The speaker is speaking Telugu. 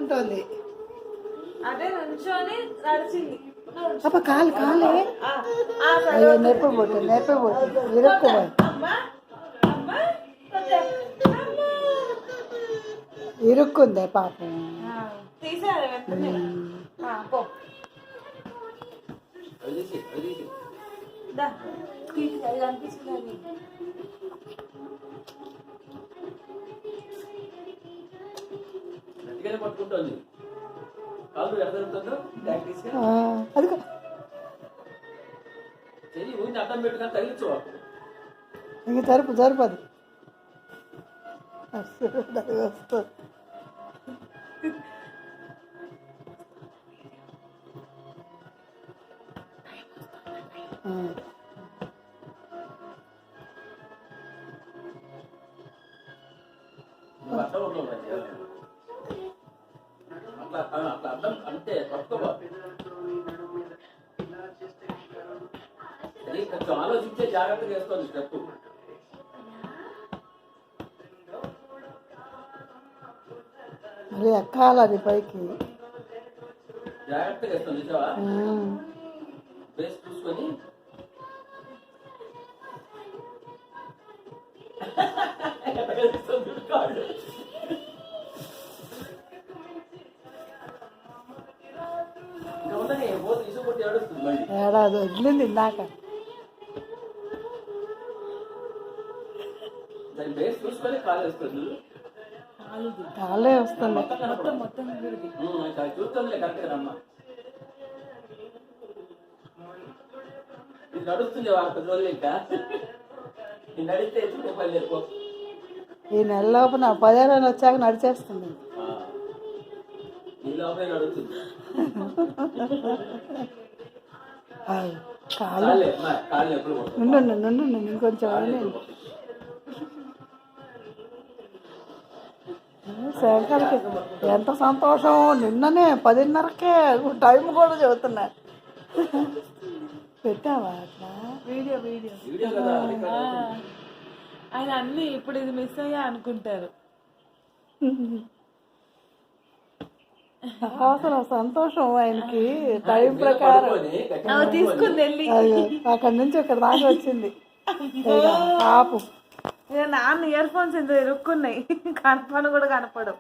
పట్టుకుంటోంది. అదే నుంచోని నడిచింది. అప్ప కాలు కాలే అయ్యో నెప్పిపోతుంది ఇరుక్కుపోయి ఇరుక్కుందే పాపం. తీసేయాలి అనిపిస్తుంది. పట్టుకుంటుంది కాదు ఎదురుతుందో అది చెయ్యి ఊరిని అడ్డం పెట్టుకొని తగిలించు ఇంక జరుపదు వస్తుంది. అట్లా అడ్డం అంతే పట్టుకోబా. కొంచెం ఆలోచించే జాగ్రత్తగా వేసుకోండి స్టెప్. అది ఎక్కాలి అది పైకి జాగ్రత్తగా వేస్తాను చూసావా బేస్ చూసుకొని. ఏడాది వదిలింది ఇందాక. కాలే వస్తుంది. నడుస్తుంది వార్త రోజులు ఇంకా నడిస్తే పని లేదు. ఈ నెల లోపు నా 10 ఏళ్ళు వచ్చాక నడిచేస్తుంది. ఈ లోపలే నడుస్తుంది. నుండు ఇంకొంచెం శంకర్కి ఎంత సంతోషం. నిన్ననే 10:30కే టైం కూడా చెబుతున్నా. పెట్టావా అట్లా వీడియో ఆయన అన్ని ఇప్పుడు ఇది మిస్ అయ్యా అనుకుంటారు. అసలు సంతోషం ఆయనకి టైం ప్రకారం తీసుకుని వెళ్ళి అక్కడి నుంచి ఇక్కడ దాకా వచ్చింది. ఆపు నాన్న ఇయర్ ఫోన్స్ ఎందుకు ఇరుక్కున్నాయి, కనపను కూడా కనపడవు.